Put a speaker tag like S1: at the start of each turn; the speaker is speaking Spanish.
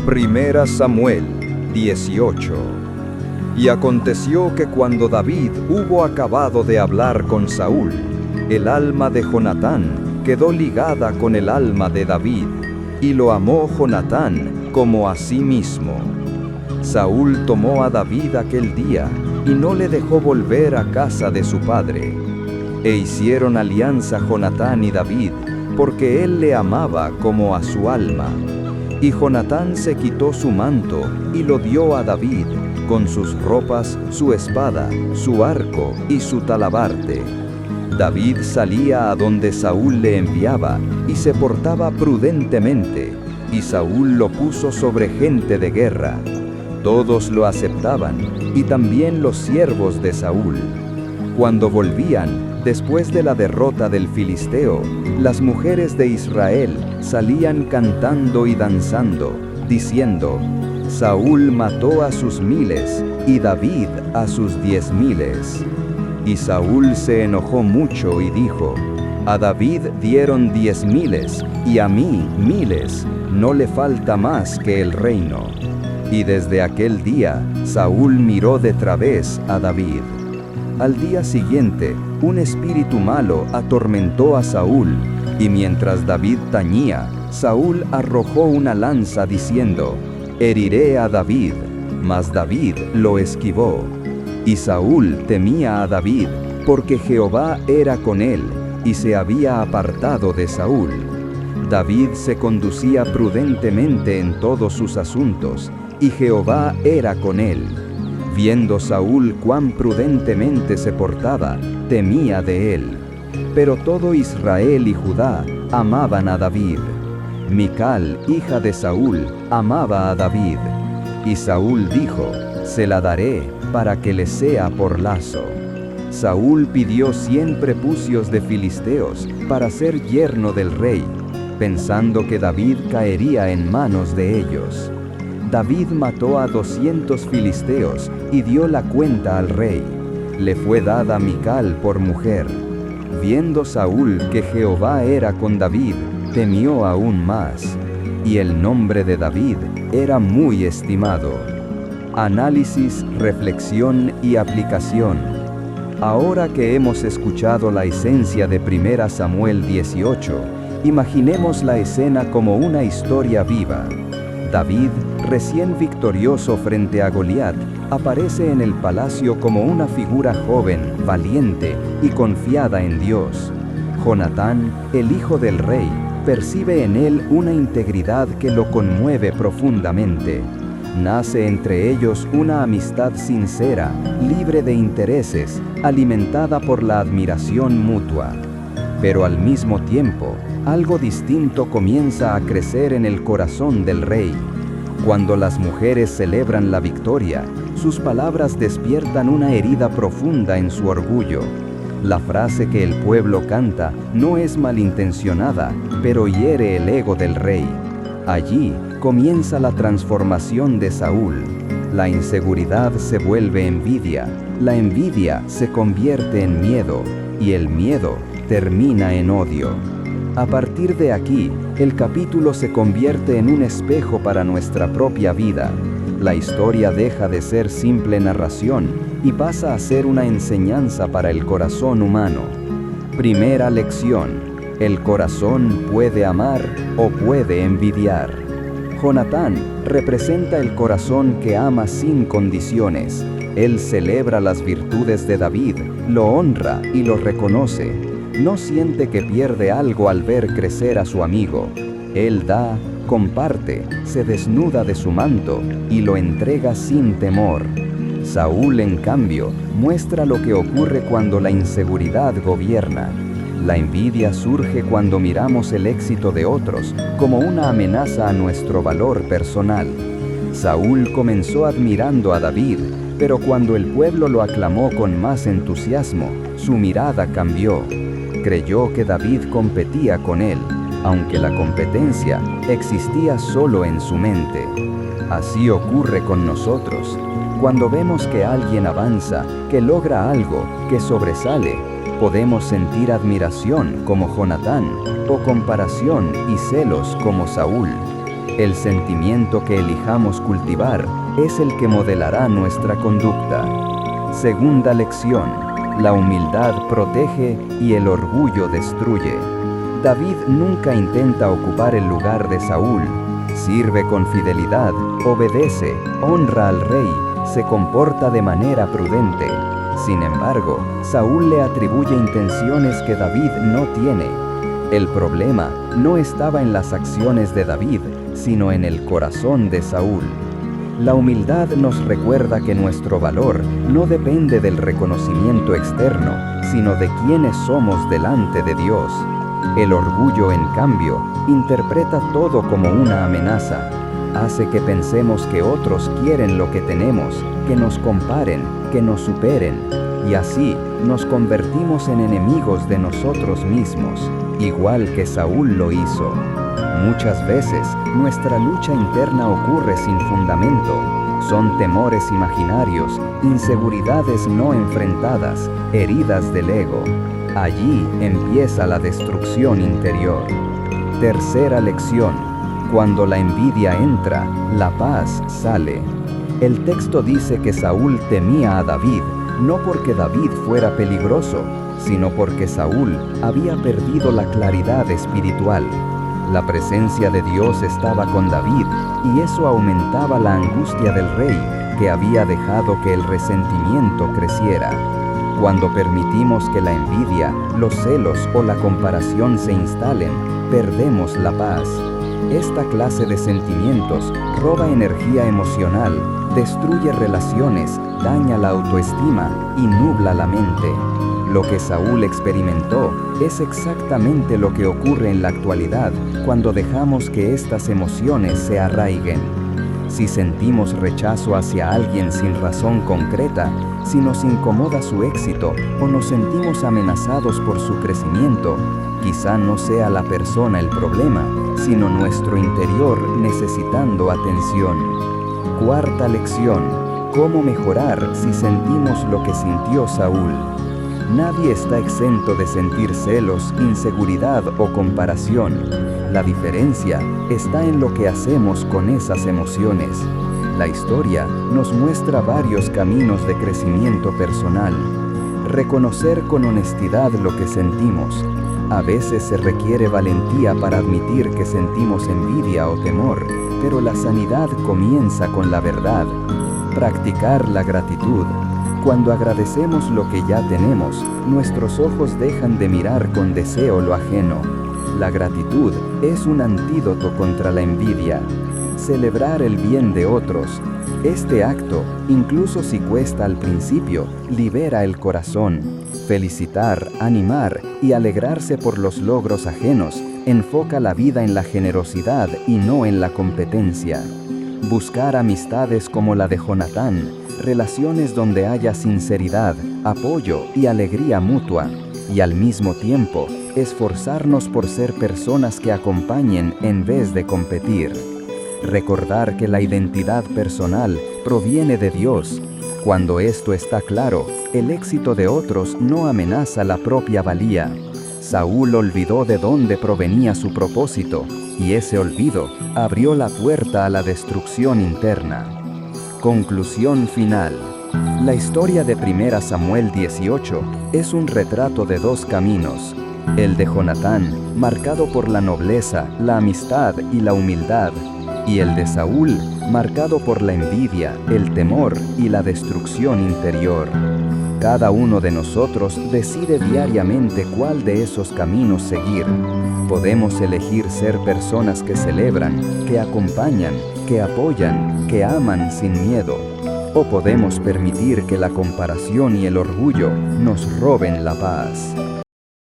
S1: Primera Samuel 18. Y aconteció que cuando David hubo acabado de hablar con Saúl, el alma de Jonatán quedó ligada con el alma de David, y lo amó Jonatán como a sí mismo. Saúl tomó a David aquel día, y no le dejó volver a casa de su padre. E hicieron alianza Jonatán y David, porque él le amaba como a su alma. Y Jonatán se quitó su manto, y lo dio a David, con sus ropas, su espada, su arco y su talabarte. David salía a donde Saúl le enviaba, y se portaba prudentemente, y Saúl lo puso sobre gente de guerra. Todos lo aceptaban, y también los siervos de Saúl. Cuando volvían, después de la derrota del filisteo, las mujeres de Israel salían cantando y danzando, diciendo: Saúl mató a sus 1000 y David a sus 10,000. Y Saúl se enojó mucho y dijo: a David dieron 10,000 y a mí 1000, no le falta más que el reino. Y desde aquel día Saúl miró de través a David. Al día siguiente, un espíritu malo atormentó a Saúl, y mientras David tañía, Saúl arrojó una lanza diciendo: heriré a David, mas David lo esquivó. Y Saúl temía a David, porque Jehová era con él, y se había apartado de Saúl. David se conducía prudentemente en todos sus asuntos, y Jehová era con él. Viendo Saúl cuán prudentemente se portaba, temía de él. Pero todo Israel y Judá amaban a David. Mical, hija de Saúl, amaba a David. Y Saúl dijo: se la daré para que le sea por lazo. Saúl pidió 100 prepucios de filisteos para ser yerno del rey, pensando que David caería en manos de ellos. David mató a 200 filisteos y dio la cuenta al rey. Le fue dada Mical por mujer. Viendo Saúl que Jehová era con David, temió aún más, y el nombre de David era muy estimado. Análisis, reflexión y aplicación. Ahora que hemos escuchado la esencia de 1 Samuel 18, imaginemos la escena como una historia viva. David, recién victorioso frente a Goliat, aparece en el palacio como una figura joven, valiente y confiada en Dios. Jonatán, el hijo del rey, percibe en él una integridad que lo conmueve profundamente. Nace entre ellos una amistad sincera, libre de intereses, alimentada por la admiración mutua. Pero al mismo tiempo, algo distinto comienza a crecer en el corazón del rey. Cuando las mujeres celebran la victoria, sus palabras despiertan una herida profunda en su orgullo. La frase que el pueblo canta no es malintencionada, pero hiere el ego del rey. Allí comienza la transformación de Saúl. La inseguridad se vuelve envidia, la envidia se convierte en miedo, y el miedo termina en odio. A partir de aquí, el capítulo se convierte en un espejo para nuestra propia vida. La historia deja de ser simple narración y pasa a ser una enseñanza para el corazón humano. Primera lección: el corazón puede amar o puede envidiar. Jonatán representa el corazón que ama sin condiciones. Él celebra las virtudes de David, lo honra y lo reconoce. No siente que pierde algo al ver crecer a su amigo. Él da, comparte, se desnuda de su manto y lo entrega sin temor. Saúl, en cambio, muestra lo que ocurre cuando la inseguridad gobierna. La envidia surge cuando miramos el éxito de otros como una amenaza a nuestro valor personal. Saúl comenzó admirando a David, pero cuando el pueblo lo aclamó con más entusiasmo, su mirada cambió. Creyó que David competía con él, aunque la competencia existía solo en su mente. Así ocurre con nosotros. Cuando vemos que alguien avanza, que logra algo, que sobresale, podemos sentir admiración como Jonatán, o comparación y celos como Saúl. El sentimiento que elijamos cultivar es el que modelará nuestra conducta. Segunda lección: la humildad protege y el orgullo destruye. David nunca intenta ocupar el lugar de Saúl. Sirve con fidelidad, obedece, honra al rey, se comporta de manera prudente. Sin embargo, Saúl le atribuye intenciones que David no tiene. El problema no estaba en las acciones de David, sino en el corazón de Saúl. La humildad nos recuerda que nuestro valor no depende del reconocimiento externo, sino de quiénes somos delante de Dios. El orgullo, en cambio, interpreta todo como una amenaza. Hace que pensemos que otros quieren lo que tenemos, que nos comparen, que nos superen, y así nos convertimos en enemigos de nosotros mismos, igual que Saúl lo hizo. Muchas veces, nuestra lucha interna ocurre sin fundamento. Son temores imaginarios, inseguridades no enfrentadas, heridas del ego. Allí empieza la destrucción interior. Tercera lección: cuando la envidia entra, la paz sale. El texto dice que Saúl temía a David, no porque David fuera peligroso, sino porque Saúl había perdido la claridad espiritual. La presencia de Dios estaba con David, y eso aumentaba la angustia del rey, que había dejado que el resentimiento creciera. Cuando permitimos que la envidia, los celos o la comparación se instalen, perdemos la paz. Esta clase de sentimientos roba energía emocional, destruye relaciones, daña la autoestima y nubla la mente. Lo que Saúl experimentó es exactamente lo que ocurre en la actualidad cuando dejamos que estas emociones se arraiguen. Si sentimos rechazo hacia alguien sin razón concreta, si nos incomoda su éxito o nos sentimos amenazados por su crecimiento, quizá no sea la persona el problema, sino nuestro interior necesitando atención. Cuarta lección: ¿cómo mejorar si sentimos lo que sintió Saúl? Nadie está exento de sentir celos, inseguridad o comparación. La diferencia está en lo que hacemos con esas emociones. La historia nos muestra varios caminos de crecimiento personal. Reconocer con honestidad lo que sentimos. A veces se requiere valentía para admitir que sentimos envidia o temor, pero la sanidad comienza con la verdad. Practicar la gratitud. Cuando agradecemos lo que ya tenemos, nuestros ojos dejan de mirar con deseo lo ajeno. La gratitud es un antídoto contra la envidia. Celebrar el bien de otros. Este acto, incluso si cuesta al principio, libera el corazón. Felicitar, animar y alegrarse por los logros ajenos enfoca la vida en la generosidad y no en la competencia. Buscar amistades como la de Jonatán, relaciones donde haya sinceridad, apoyo y alegría mutua, y al mismo tiempo, esforzarnos por ser personas que acompañen en vez de competir. Recordar que la identidad personal proviene de Dios. Cuando esto está claro, el éxito de otros no amenaza la propia valía. Saúl olvidó de dónde provenía su propósito, y ese olvido abrió la puerta a la destrucción interna. Conclusión final. La historia de 1 Samuel 18 es un retrato de dos caminos. El de Jonatán, marcado por la nobleza, la amistad y la humildad, y el de Saúl, marcado por la envidia, el temor y la destrucción interior. Cada uno de nosotros decide diariamente cuál de esos caminos seguir. Podemos elegir ser personas que celebran, que acompañan, que apoyan, que aman sin miedo. O podemos permitir que la comparación y el orgullo nos roben la paz.